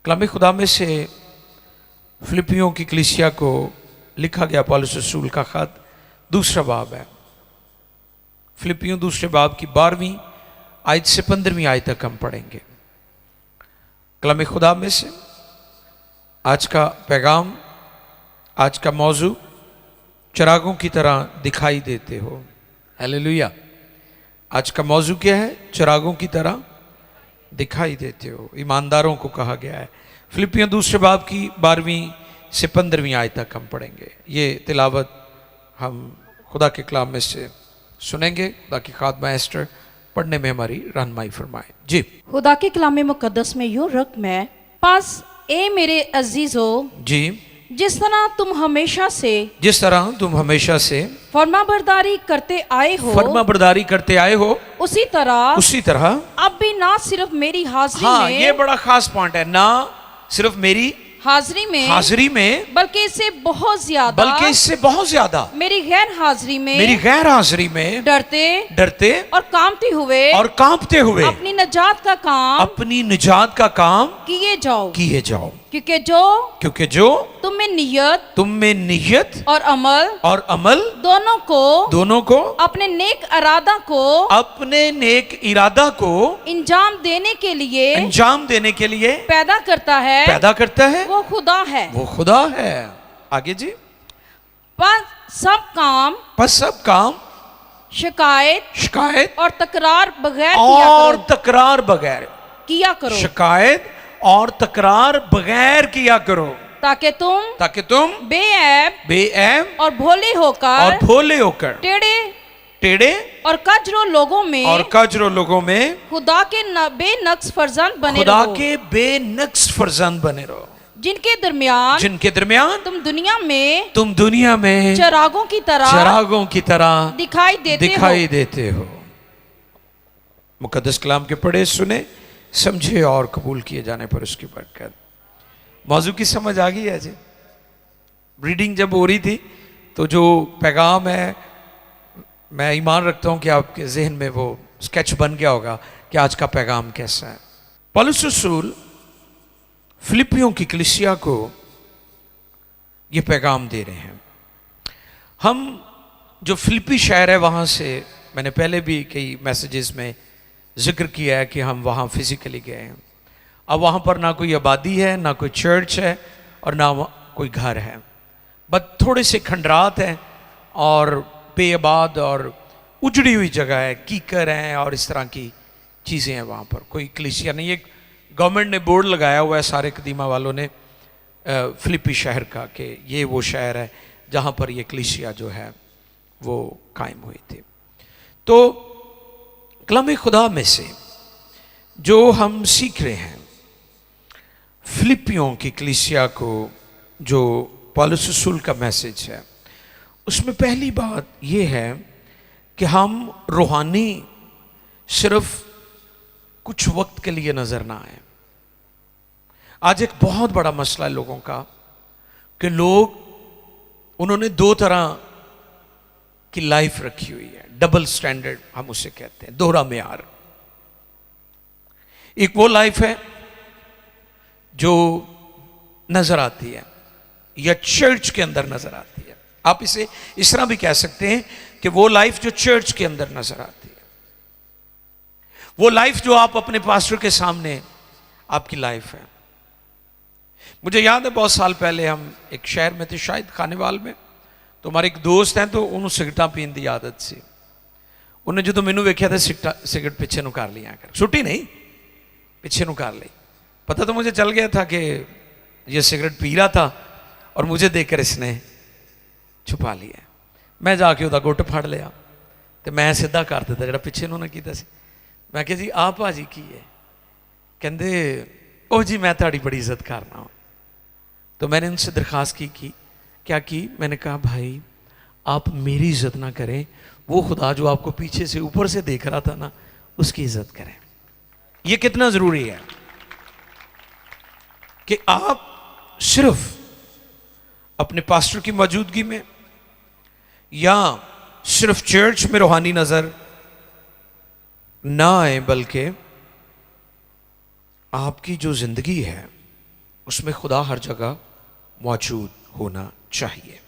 कलाम खुदा में से फिलिपियों की कलीसिया को लिखा गया पौलुस रसूल का खत दूसरा बाब है। फिलिपियों दूसरे बाब की 12वीं आयत से 15वीं आयत तक हम पढ़ेंगे। कलाम खुदा में से आज का पैगाम, आज का मौजू, चिरागों की तरह दिखाई देते हो। हालेलुया। आज का मौजू क्या है? चिरागों की तरह दिखाई देते हो। ईमानदारों को कहा गया है। फिलिपियों दूसरे बाब की 12वीं से 15वीं आयत तक हम पढ़ेंगे। ये तिलावत हम खुदा के कलाम में से सुनेंगे। खुदा की खादमा एस्टर पढ़ने में हमारी रहनुमाई फरमाए। जी। खुदा के कलाम मुकद्दस में यूं रकम है, पास ए मेरे अजीजो, जी। जिस तरह तुम हमेशा से फरमाबरदारी करते आए हो, उसी तरह अब भी ना सिर्फ मेरी हाजिरी में, ये बड़ा खास पॉइंट है, ना सिर्फ मेरी हाजिरी में बल्कि इससे बहुत ज्यादा मेरी गैर हाजिरी में डरते और कांपते हुए अपनी निजात का काम किए जाओ, क्योंकि जो तुम में नियत और अमल दोनों को अपने नेक इरादा को इंजाम देने के लिए पैदा करता है, वो खुदा है। आगे जी। पर सब काम शिकायत और तकरार बगैर किया करो। शिकायत और तकरार बगैर किया करो, ताकि तुम बेऐब और भोले होकर टेढ़े और कजरो लोगों में खुदा के बेनक्स फर्जंद बने रहो, जिनके दरमियान तुम दुनिया में चिरागों की तरह दिखाई देते हो। मुकद्दस कलाम के पढ़े, सुने, समझे और कबूल किए जाने पर उसकी बरकत। मौजू की समझ आ गई है जी। रीडिंग जब हो रही थी तो जो पैगाम है, मैं ईमान रखता हूं कि आपके जहन में वो स्केच बन गया होगा कि आज का पैगाम कैसा है। पौलुस रसूल फिलिपियों की कलीसिया को ये पैगाम दे रहे हैं। हम जो फिलिपी शहर है वहाँ से, मैंने पहले भी कई मैसेजेस में जिक्र किया है कि हम वहाँ फिजिकली गए हैं। अब वहाँ पर ना कोई आबादी है, ना कोई चर्च है और ना कोई घर है, बस थोड़े से खंडरात हैं और बेआबाद और उजड़ी हुई जगह है, कीकर हैं और इस तरह की चीज़ें हैं। वहाँ पर कोई कलीसिया नहीं। एक गवर्नमेंट ने बोर्ड लगाया हुआ है सारे कदीमा वालों ने फिलिपी शहर का कि ये वो शहर है जहाँ पर ये कलीसिया जो है वो कायम हुई थी। तो कलाम खुदा में से जो हम सीख रहे हैं, फिलिपियों की कलीसिया को जो पौलुस रसूल का मैसेज है, उसमें पहली बात यह है कि हम रूहानी सिर्फ कुछ वक्त के लिए नजर ना आए। आज एक बहुत बड़ा मसला है लोगों का कि उन्होंने दो तरह की लाइफ रखी हुई है। डबल स्टैंडर्ड हम उसे कहते हैं, दोहरा मेयार। एक वो लाइफ है जो नजर आती है या चर्च के अंदर नजर आती है। आप इसे इस तरह भी कह सकते हैं कि वो लाइफ जो चर्च के अंदर नजर आती है, वो लाइफ जो आप अपने पास्टर के सामने आपकी लाइफ है। मुझे याद है बहुत साल पहले हम एक शहर में थे, शायद खानेवाल में, तो हमारे एक दोस्त हैं तो उन्होंने सिगरेटा पीन की आदत सी। उन्हें जो मैनू वेख्या था सिगरेट पिछे नु कर लिया कर, सुटी नहीं, पिछे नु कर ली। पता तो मुझे चल गया था कि ये सिगरेट पी रहा था और मुझे देखकर इसने छुपा लिया। मैं जाके उसका गुट फड़ लिया तो मैं सीधा कर दिता जो पिछे उन्होंने किया। मैं कहा जी आप भाजी की है? कहते ओ जी मैं ताड़ी बड़ी इज्जत करना। तो मैंने उनसे दरखास्त की क्या की? मैंने कहा भाई आप मेरी इज्जत ना करें, वो खुदा जो आपको पीछे से ऊपर से देख रहा था ना, उसकी इज्जत करें। ये कितना जरूरी है कि आप सिर्फ अपने पास्टर की मौजूदगी में या सिर्फ चर्च में रूहानी नजर ना आए, बल्कि आपकी जो जिंदगी है उसमें खुदा हर जगह मौजूद होना चाहिए।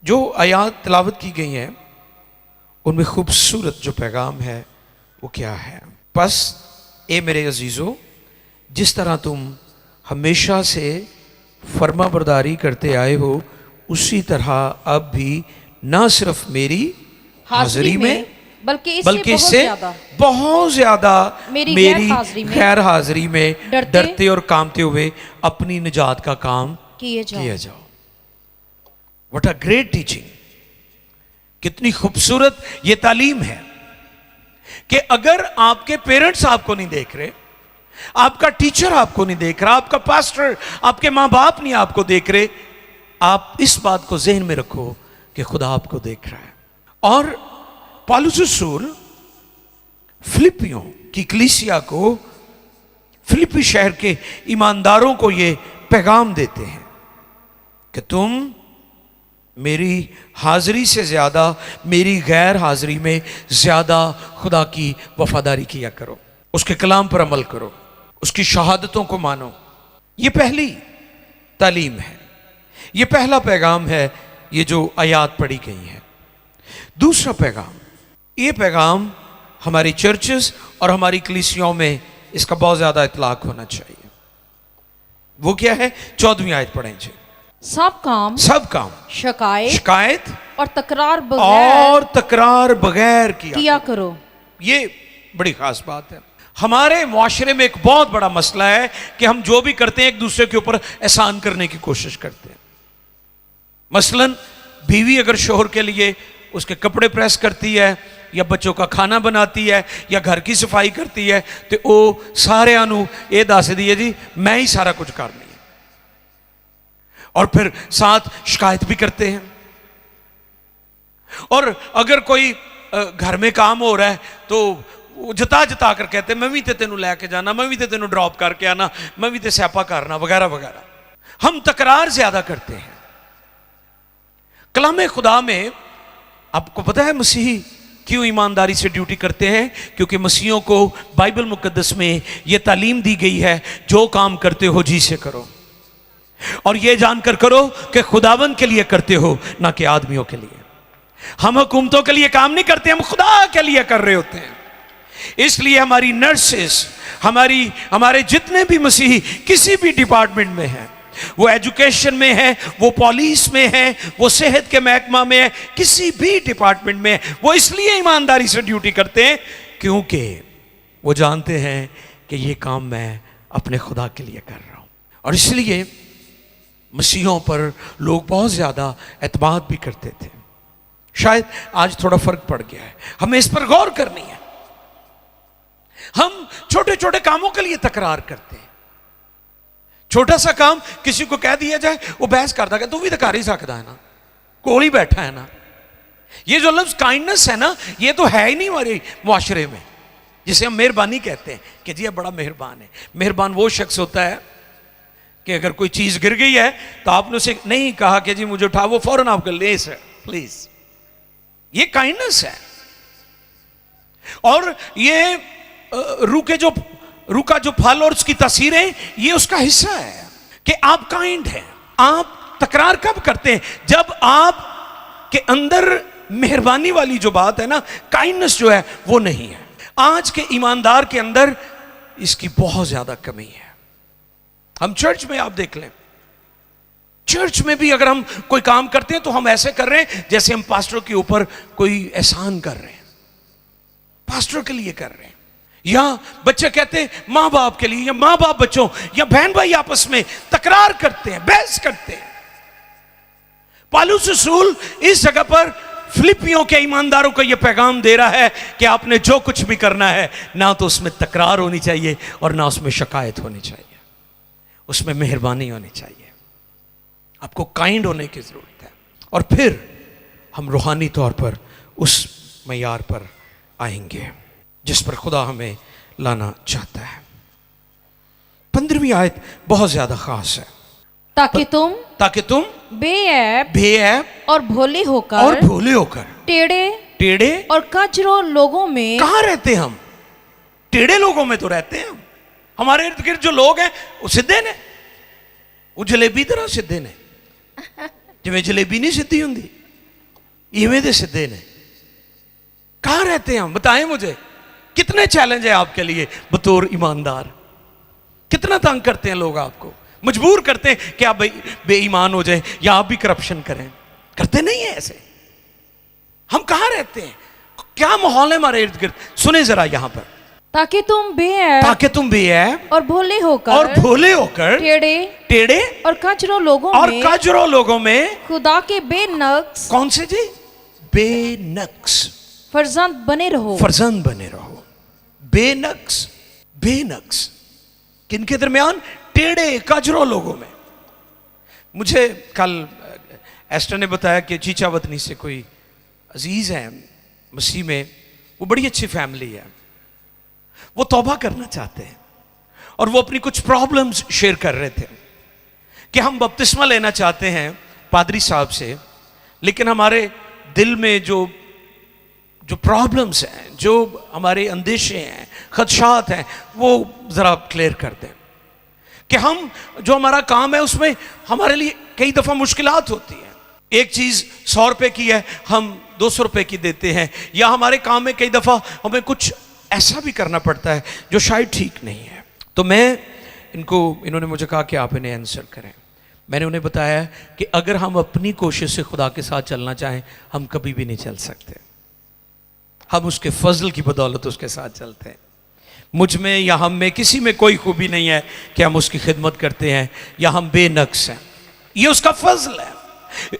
जो आयात तिलावत की गई हैं उनमें खूबसूरत जो पैगाम है वो क्या है? बस ए मेरे अजीज़ों, जिस तरह तुम हमेशा से फर्माबरदारी करते आए हो उसी तरह अब भी न सिर्फ मेरी हाजिरी में बल्कि इससे बहुत ज्यादा मेरी गैर हाजिरी में डरते और कांपते हुए अपनी निजात का काम किए जाओ। What a great teaching! कितनी खूबसूरत ये तालीम है कि अगर आपके पेरेंट्स आपको नहीं देख रहे, आपका टीचर आपको नहीं देख रहा, आपका पास्टर, आपके माँ बाप नहीं आपको देख रहे, आप इस बात को ज़हन में रखो कि खुदा आपको देख रहा है। और पौलुस रसूल फिलिपियों की कलीसिया को, फिलिपी शहर के ईमानदारों को ये पैगाम देते हैं कि तुम मेरी हाजिरी से ज़्यादा मेरी गैर हाजिरी में ज़्यादा खुदा की वफादारी किया करो, उसके कलाम पर अमल करो, उसकी शहादतों को मानो। ये पहली तालीम है, ये पहला पैगाम है, ये जो आयात पढ़ी गई है। दूसरा पैगाम, ये पैगाम हमारी चर्चेस और हमारी कलीसियाओं में इसका बहुत ज़्यादा इतलाक होना चाहिए। वो क्या है? 14वीं आयत पढ़ें जी। सब काम शिकायत और तकरार बगैर किया करो। ये बड़ी खास बात है। हमारे मुआशरे में एक बहुत बड़ा मसला है कि हम जो भी करते हैं एक दूसरे के ऊपर एहसान करने की कोशिश करते हैं। मसलन बीवी अगर शोहर के लिए उसके कपड़े प्रेस करती है या बच्चों का खाना बनाती है या घर की सफाई करती है तो वो सारे आनू ये दस दिए जी मैं ही सारा कुछ करनी है, और फिर साथ शिकायत भी करते हैं। और अगर कोई घर में काम हो रहा है तो जता जता कर कहते मैं भी तेनू लैके जाना, मैं भी तेनू ड्रॉप करके आना, मैं भी स्यापा करना, वगैरह वगैरह। हम तकरार ज्यादा करते हैं। कलाम खुदा में आपको पता है मसीही क्यों ईमानदारी से ड्यूटी करते हैं? क्योंकि मसीहों को बाइबल मुकद्दस में यह तालीम दी गई है, जो काम करते हो जी से करो, और यह जानकर करो कि खुदावन के लिए करते हो, ना कि आदमियों के लिए। हम हुकूमतों के लिए काम नहीं करते, हम खुदा के लिए कर रहे होते हैं। इसलिए हमारी नर्सेस, हमारे जितने भी मसीही किसी भी डिपार्टमेंट में हैं, वो एजुकेशन में है, वो पुलिस में है, वो सेहत के महकमा में है, किसी भी डिपार्टमेंट में, वो इसलिए ईमानदारी से ड्यूटी करते हैं क्योंकि वो जानते हैं कि ये काम मैं अपने खुदा के लिए कर रहा हूं। और इसलिए मसीहों पर लोग बहुत ज़्यादा एतमाद भी करते थे। शायद आज थोड़ा फर्क पड़ गया है, हमें इस पर गौर करनी है। हम छोटे छोटे कामों के लिए तकरार करते हैं। छोटा सा काम किसी को कह दिया जाए, वो बहस करता है, तू भी तो कर ही सकता है ना, कोल ही बैठा है ना। ये जो लफ्ज काइंडनेस है ना, ये तो है ही नहीं हमारे मुआशरे में, जिसे हम मेहरबानी कहते हैं कि जी ये बड़ा मेहरबान है। मेहरबान वो शख्स होता है कि अगर कोई चीज गिर गई है तो आपने उसे नहीं कहा कि जी मुझे उठा, वो फौरन आपको ले सर प्लीज। ये काइंडनेस है। और ये रूह का जो फल और उसकी तस्वीरें, ये उसका हिस्सा है कि आप काइंड हैं। आप तकरार कब करते हैं? जब आप के अंदर मेहरबानी वाली जो बात है ना, काइंडनेस जो है वो नहीं है। आज के ईमानदार के अंदर इसकी बहुत ज्यादा कमी है। हम चर्च में आप देख लें, चर्च में भी अगर हम कोई काम करते हैं तो हम ऐसे कर रहे हैं जैसे हम पास्टर के ऊपर कोई एहसान कर रहे हैं, पास्टर के लिए कर रहे हैं। या बच्चे कहते हैं मां बाप के लिए, या मां बाप बच्चों, या बहन भाई आपस में तकरार करते हैं, बहस करते हैं। पौलुस रसूल इस जगह पर फिलिपियों के ईमानदारों को यह पैगाम दे रहा है कि आपने जो कुछ भी करना है, ना तो उसमें तकरार होनी चाहिए और ना उसमें शिकायत होनी चाहिए, उसमें मेहरबानी होनी चाहिए। आपको काइंड होने की जरूरत है। और फिर हम रूहानी तौर पर उस मयार पर आएंगे जिस पर खुदा हमें लाना चाहता है। 15वीं आयत बहुत ज्यादा खास है। ताकि तुम बेऐब और भोले होकर टेढ़े और कचरों लोगों में। कहां रहते हम? टेढ़े लोगों में तो रहते हैं हम। हमारे इर्द गिर्द जो लोग हैं वो सीधे ने, ਉਹ ਜਲੇਬੀ ਤਰ੍ਹਾਂ ਸਿੱਧੇ ਨੇ, ਜਿਵੇਂ ਜਲੇਬੀ नहीं सिद्धि ਹੁੰਦੀ, इवें दे सिद्धे ने। कहाँ रहते हैं हम, बताएं मुझे। कितने चैलेंज है आपके लिए बतौर ईमानदार, कितना तंग करते हैं लोग आपको, मजबूर करते हैं कि आप बेईमान हो जाए या आप भी करप्शन करें। करते नहीं है ऐसे। हम कहाँ रहते हैं, क्या माहौल है हमारे इर्द गिर्द। सुने जरा यहां पर, ताकि तुम बेऐब और भोले होकर टेढ़े और कचरों लोगों में खुदा के बेनक्स, कौन से जी, बेनक्स फर्जंद बने रहो। बेनक्स किनके दरमियान, टेढ़े कचरों लोगों में। मुझे कल एस्टर ने बताया कि चीचा वतनी से कोई अजीज है मसीह में, वो बड़ी अच्छी फैमिली है, वो तौबा करना चाहते हैं और वो अपनी कुछ प्रॉब्लम्स शेयर कर रहे थे कि हम बपतिस्मा लेना चाहते हैं पादरी साहब से, लेकिन हमारे दिल में जो प्रॉब्लम्स हैं, जो हमारे अंदेशे हैं, खदशात हैं, वो ज़रा क्लियर कर दें कि हम जो हमारा काम है उसमें हमारे लिए कई दफ़ा मुश्किलात होती हैं। एक चीज़ 100 रुपए की है, हम 200 रुपए की देते हैं, या हमारे काम में कई दफ़ा हमें कुछ ऐसा भी करना पड़ता है जो शायद ठीक नहीं है। तो इन्होंने मुझे कहा कि आप इन्हें आंसर करें। मैंने उन्हें बताया कि अगर हम अपनी कोशिश से खुदा के साथ चलना चाहें, हम कभी भी नहीं चल सकते। हम उसके फजल की बदौलत उसके साथ चलते हैं। मुझ में या हम में किसी में कोई खूबी नहीं है कि हम उसकी खिदमत करते हैं या हम बेनक्स हैं, ये उसका फजल है।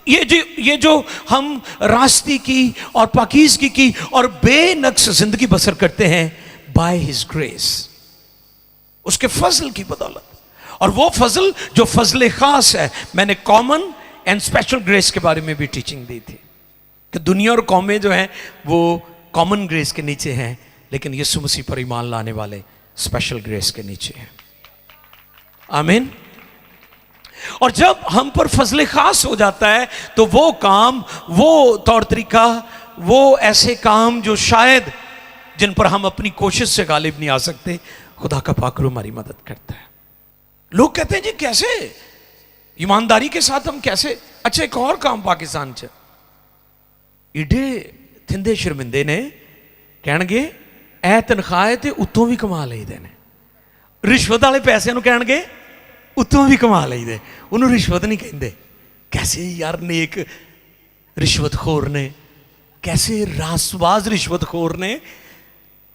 ये जो हम रास्ते की और पाकीज़गी की और बेनक्स जिंदगी बसर करते हैं, बाय हिज ग्रेस, उसके फजल की बदौलत। और वो फजल जो फजल खास है, मैंने कॉमन एंड स्पेशल ग्रेस के बारे में भी टीचिंग दी थी कि दुनिया और कौमें जो हैं वो कॉमन ग्रेस के नीचे हैं, लेकिन यीशु मसीह पर ईमान लाने वाले स्पेशल ग्रेस के नीचे हैं। आमीन। और जब हम पर फजल खास हो जाता है तो वो काम, वो तौर तरीका, वो ऐसे काम जो शायद जिन पर हम अपनी कोशिश से गालिब नहीं आ सकते, खुदा का पाकरू हमारी मदद करता है। लोग कहते हैं जी कैसे ईमानदारी के साथ हम कैसे। अच्छा, एक और काम पाकिस्तान च ईडे थिंदे शर्मिंदे ने, कहणगे ए तनख्वाह ते उत्तों भी कमा लईदे ने। रिश्वत वाले पैसे कहणगे उत्तों भी कमा लईदे, उन्होंने रिश्वत नहीं कहते। कैसे यार नेक रिश्वतखोर ने, कैसे रासबाज रिश्वतखोर ने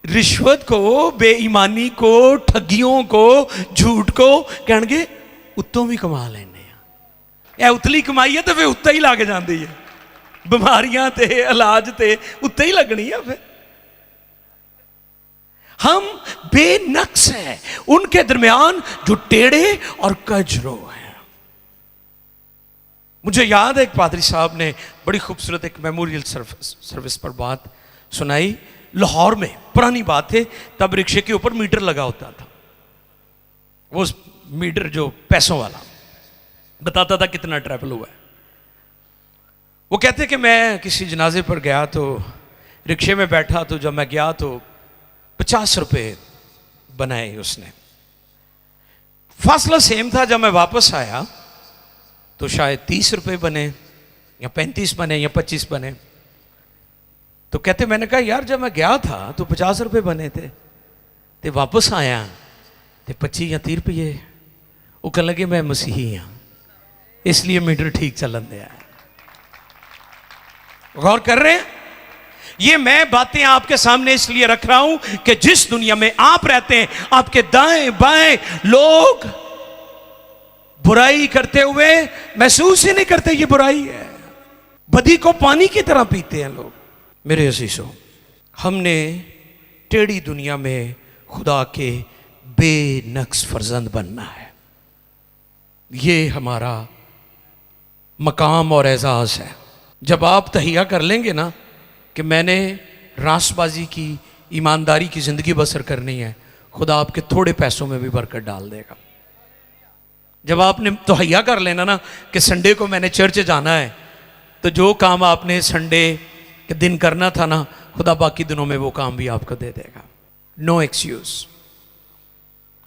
रिश्वत को, बेईमानी को, ठगियों को, झूठ को कहणगे उत्तों भी कमा लेने। यह उतली कमाई है तो फिर उत्ते ही लग जाती है, बीमारियां ते इलाज ते उत्ते ही लगनी है। फिर हम बेनक्स हैं उनके दरमियान जो टेढ़े और कजरो हैं। मुझे याद है एक पादरी साहब ने बड़ी खूबसूरत एक मेमोरियल सर्विस पर बात सुनाई। लाहौर में पुरानी बात है, तब रिक्शे के ऊपर मीटर लगा होता था। वो मीटर जो पैसों वाला बताता था कितना ट्रैवल हुआ है। वो कहते कि मैं किसी जनाजे पर गया तो रिक्शे में बैठा, तो जब मैं गया तो 50 रुपए बनाए उसने। फासला सेम था, जब मैं वापस आया तो शायद 30 रुपए बने या 35 बने या 25 बने। तो कहते मैंने कहा यार जब मैं गया था तो 50 रुपए बने थे, ते वापस आया तो 25 या 30 रुपये। वो कहने लगे मैं मसीही हाँ, इसलिए मीटर ठीक चलन दिया। गौर कर रहे हैं? ये मैं बातें आपके सामने इसलिए रख रहा हूं कि जिस दुनिया में आप रहते हैं, आपके दाएं बाएं लोग बुराई करते हुए महसूस ही नहीं करते ये बुराई है। बदी को पानी की तरह पीते हैं लोग। मेरे अजीजों, हमने टेढ़ी दुनिया में खुदा के बेनक्स फर्जंद बनना है। ये हमारा मकाम और एजाज है। जब आप तहिया कर लेंगे ना कि मैंने रासबाजी की, ईमानदारी की ज़िंदगी बसर करनी है, खुदा आपके थोड़े पैसों में भी बरकत डाल देगा। जब आपने तहिया कर लेना ना कि संडे को मैंने चर्च जाना है, तो जो काम आपने संडे के दिन करना था ना, खुदा बाकी दिनों में वो काम भी आपको दे देगा। No excuse.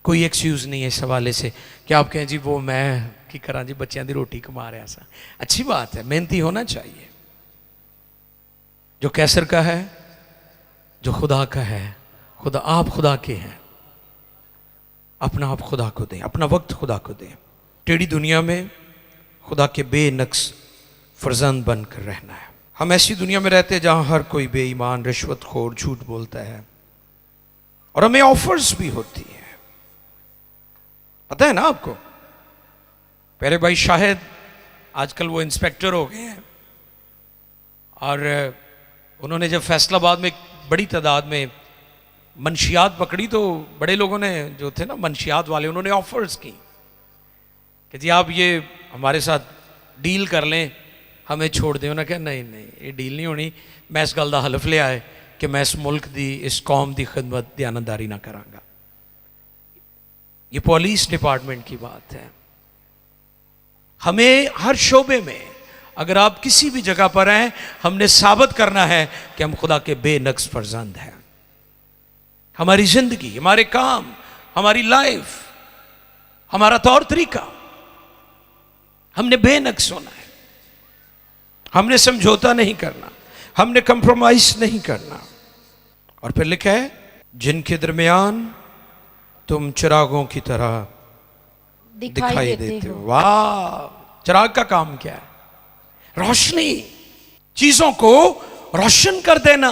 कोई एक्सक्यूज नहीं है इस हवाले से कि आप कहें जी वो मैं की करा जी बच्चों की रोटी कमा रहा सा। अच्छी बात है, मेहनती होना चाहिए। जो कैसर का है, जो खुदा का है, खुदा आप खुदा के हैं, अपना आप खुदा को दें, अपना वक्त खुदा को दें। टेढ़ी दुनिया में खुदा के बेनक्स फर्जंद बनकर रहना है। हम ऐसी दुनिया में रहते हैं जहां हर कोई बेईमान, रिश्वतखोर, झूठ बोलता है और हमें ऑफर्स भी होती है। पता है ना आपको, पहले भाई शाहिद, आजकल वो इंस्पेक्टर हो गए हैं, और उन्होंने जब फैसलाबाद में बड़ी तादाद में मंशियात पकड़ी तो बड़े लोगों ने जो थे ना मंशियात वाले, उन्होंने ऑफर्स की कि जी आप ये हमारे साथ डील कर लें, हमें छोड़ दें। उन्होंने कहा नहीं नहीं ये डील नहीं होनी, मैं इस गल का हलफ लिया है कि मैं इस मुल्क की, इस कौम की खिदमत दयानतदारी ना करांगा। ये पुलिस डिपार्टमेंट की बात है। हमें हर शोबे में अगर आप किसी भी जगह पर हैं, हमने साबित करना है कि हम खुदा के बेनक्स फर्जंद हैं। हमारी जिंदगी, हमारे काम, हमारी लाइफ, हमारा तौर तरीका, हमने बेनक्स होना है। हमने समझौता नहीं करना, हमने कंप्रोमाइज नहीं करना। और फिर लिखा है जिनके दरमियान तुम चिरागों की तरह दिखाई देते हो। वाह, चिराग का काम क्या है? रोशनी, चीजों को रोशन कर देना।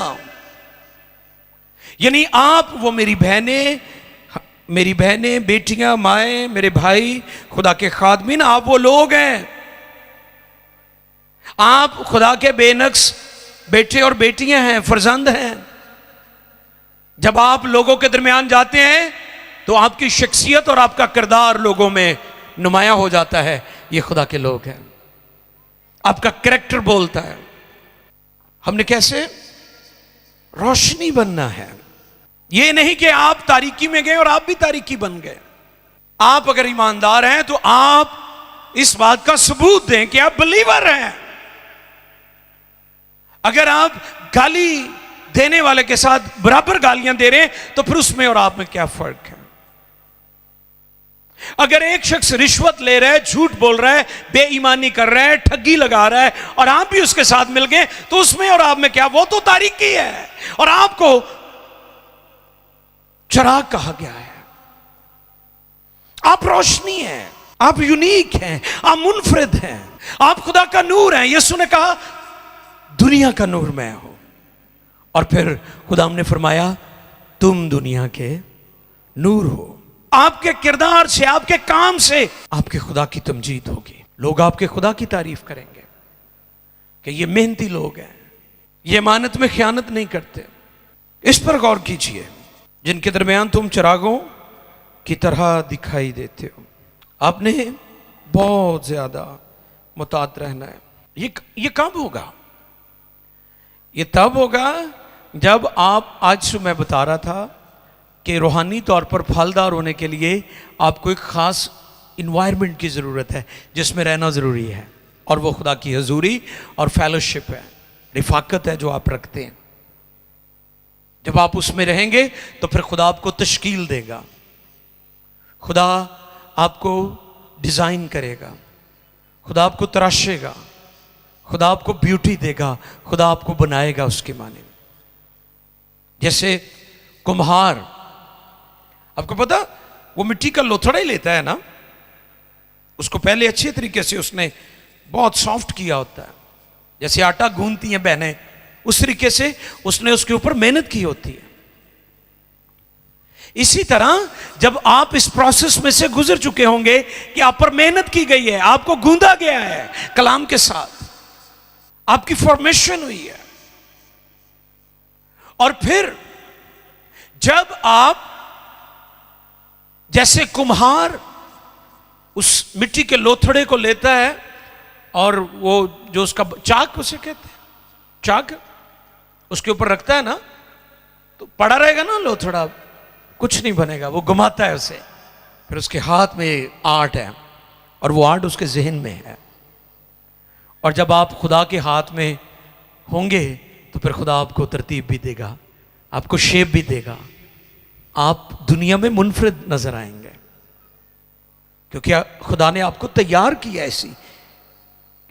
यानी आप, वो मेरी बहनें, बेटियां, माएँ, मेरे भाई, खुदा के खादमीन, आप वो लोग हैं। आप खुदा के बेनक्स बेटे और बेटियां हैं, फर्जंद हैं। जब आप लोगों के दरमियान जाते हैं तो आपकी शख्सियत और आपका किरदार लोगों में नुमायां हो जाता है, ये खुदा के लोग हैं। आपका कैरेक्टर बोलता है। हमने कैसे रोशनी बनना है। ये नहीं कि आप तारीकी में गए और आप भी तारीकी बन गए। आप अगर ईमानदार हैं तो आप इस बात का सबूत दें कि आप बिलीवर हैं। अगर आप गाली देने वाले के साथ बराबर गालियां दे रहे हैं तो फिर उसमें और आप में क्या फर्क है? अगर एक शख्स रिश्वत ले रहा है, झूठ बोल रहा है, बेईमानी कर रहा है, ठगी लगा रहा है और आप भी उसके साथ मिल गए तो उसमें और आप में क्या? वो तो तारीकी है और आपको चिराग कहा गया है। आप रोशनी हैं, आप यूनिक हैं, आप मुनफरिद हैं, आप खुदा का नूर हैं। यीशु ने कहा दुनिया का नूर मैं हूं। और फिर खुदा ने फरमाया तुम दुनिया के नूर हो। आपके किरदार से, आपके काम से आपके खुदा की तमजीद होगी। लोग आपके खुदा की तारीफ करेंगे कि ये मेहनती लोग हैं, ये अमानत में खयानत नहीं करते। इस पर गौर कीजिए। जिनके दरमियान तुम चिरागों की तरह दिखाई देते हो। आपने बहुत ज्यादा मुतात रहना है। ये कब होगा? ये तब होगा जब आप, आज से मैं बता रहा था कि रूहानी तौर पर फलदार होने के लिए आपको एक ख़ास इन्वायरमेंट की ज़रूरत है जिसमें रहना ज़रूरी है, और वो खुदा की हजूरी और फेलोशिप है, रिफाकत है जो आप रखते हैं। जब आप उसमें रहेंगे तो फिर खुदा आपको तश्कील देगा, खुदा आपको डिज़ाइन करेगा, खुदा आपको तराशेगा, खुदा आपको ब्यूटी देगा, खुदा आपको बनाएगा उसके माने। जैसे कुम्हार, आपको पता वो मिट्टी का लोथड़ा ही लेता है ना, उसको पहले अच्छे तरीके से उसने बहुत सॉफ्ट किया होता है। जैसे आटा गूंथती हैं बहनें, उस तरीके से उसने उसके ऊपर मेहनत की होती है। इसी तरह जब आप इस प्रोसेस में से गुजर चुके होंगे कि आप पर मेहनत की गई है, आपको गूंदा गया है कलाम के साथ, आपकी फॉर्मेशन हुई है, और फिर जब आप जैसे कुम्हार उस मिट्टी के लोथड़े को लेता है और वो जो उसका चाक, उसे कहते हैं चाक, उसके ऊपर रखता है ना, तो पड़ा रहेगा ना लोथड़ा, कुछ नहीं बनेगा, वो घुमाता है उसे। फिर उसके हाथ में आर्ट है और वो आर्ट उसके जहन में है। और जब आप खुदा के हाथ में होंगे तो फिर खुदा आपको तरतीब भी देगा, आपको शेप भी देगा, आप दुनिया में मुनफरिद नजर आएंगे। क्योंकि खुदा ने आपको तैयार किया ऐसी,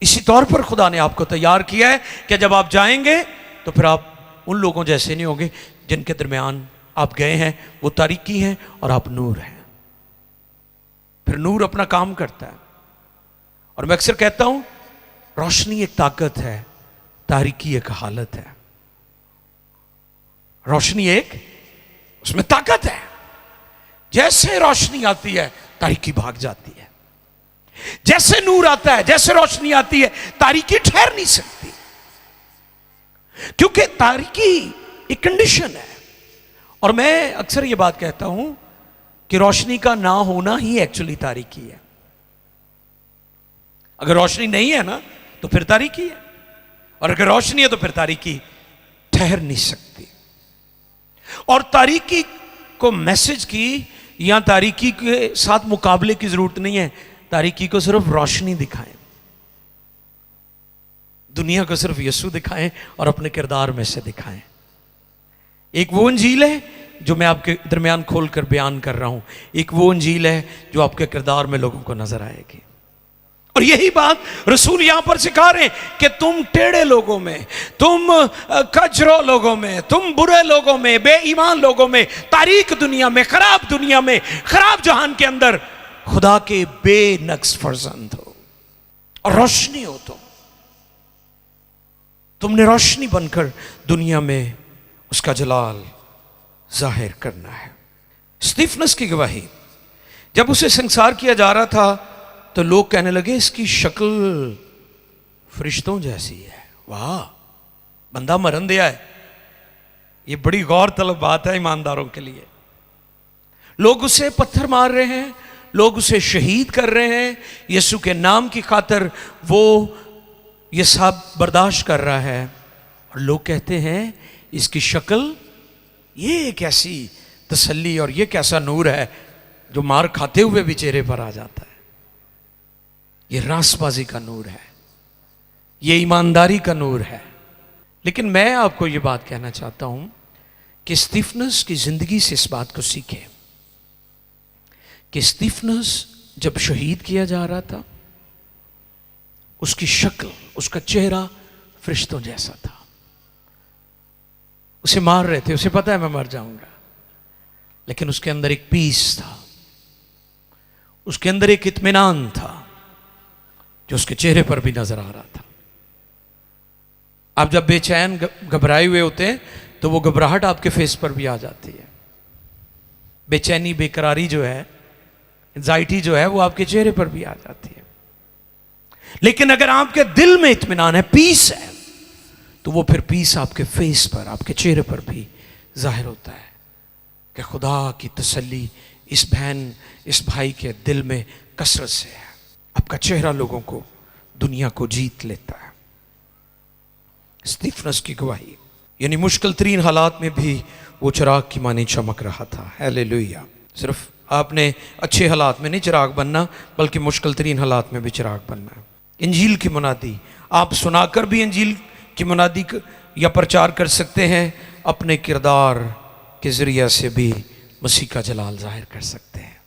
इसी तौर पर खुदा ने आपको तैयार किया है कि जब आप जाएंगे तो फिर आप उन लोगों जैसे नहीं होंगे जिनके दरमियान आप गए हैं, वो तारीकी हैं और आप नूर हैं। फिर नूर अपना काम करता है। और मैं अक्सर कहता हूं, रोशनी एक ताकत है, तारीकी एक हालत है। रोशनी एक, उसमें ताकत है। जैसे रोशनी आती है तारीकी भाग जाती है, जैसे नूर आता है, जैसे रोशनी आती है, तारीकी ठहर नहीं सकती, क्योंकि तारीकी एक कंडीशन है। और मैं अक्सर ये बात कहता हूं कि रोशनी का ना होना ही एक्चुअली तारीकी है। अगर रोशनी नहीं है ना तो फिर तारीकी है, और अगर रोशनी है तो फिर तारीकी ठहर नहीं सकती। और तारीकी को मैसेज की या तारीकी के साथ मुकाबले की जरूरत नहीं है। तारीकी को सिर्फ रोशनी दिखाएं, दुनिया को सिर्फ यीशु दिखाएं और अपने किरदार में से दिखाएं। एक वो अंजील है जो मैं आपके दरमियान खोलकर बयान कर रहा हूं, एक वो अंजील है जो आपके किरदार में लोगों को नजर आएगी। और यही बात रसूल यहां पर सिखा रहे हैं कि तुम टेढ़े लोगों में, तुम कचरो लोगों में, तुम बुरे लोगों में, बेईमान लोगों में, तारीक दुनिया में, खराब दुनिया में, खराब जहान के अंदर खुदा के बेनक्स फर्जंद हो और रोशनी हो। तुमने रोशनी बनकर दुनिया में उसका जलाल जाहिर करना है। स्टीफनस की गवाही, जब उसे संसार किया जा रहा था तो लोग कहने लगे इसकी शक्ल फरिश्तों जैसी है। वाह, बंदा मरन दिया है। ये बड़ी गौरतलब बात है ईमानदारों के लिए। लोग उसे पत्थर मार रहे हैं, लोग उसे शहीद कर रहे हैं यीशु के नाम की खातिर। वो ये सब बर्दाश्त कर रहा है और लोग कहते हैं इसकी शक्ल, ये एक ऐसी तसल्ली और ये कैसा नूर है जो मार खाते हुए भी चेहरे पर आ जाता है। ये रासबाजी का नूर है, ये ईमानदारी का नूर है। लेकिन मैं आपको ये बात कहना चाहता हूं कि स्टीफनस की जिंदगी से इस बात को सीखें कि स्टीफनस जब शहीद किया जा रहा था, उसकी शक्ल, उसका चेहरा फरिश्तों जैसा था। उसे मार रहे थे, उसे पता है मैं मर जाऊंगा, लेकिन उसके अंदर एक पीस था, उसके अंदर एक इत्मीनान था जो उसके चेहरे पर भी नजर आ रहा था। आप जब बेचैन घबराए हुए होते हैं तो वो घबराहट आपके फेस पर भी आ जाती है। बेचैनी, बेकरारी जो है, एंजाइटी जो है, वो आपके चेहरे पर भी आ जाती है। लेकिन अगर आपके दिल में इत्मीनान है, पीस है, तो वो फिर पीस आपके फेस पर, आपके चेहरे पर भी जाहिर होता है कि खुदा की तसल्ली इस बहन, इस भाई के दिल में कसरत से है। आपका चेहरा लोगों को, दुनिया को जीत लेता है। स्टीफनस की गवाही, यानी मुश्किल तरीन हालात में भी वो चिराग की मानी चमक रहा था। हालेलुया। सिर्फ आपने अच्छे हालात में नहीं चिराग बनना, बल्कि मुश्किल तरीन हालात में भी चिराग बनना है। इंजील की मुनादी आप सुनाकर भी इंजील की मुनादी या प्रचार कर सकते हैं, अपने किरदार के जरिए से भी मसीह का जलाल जाहिर कर सकते हैं।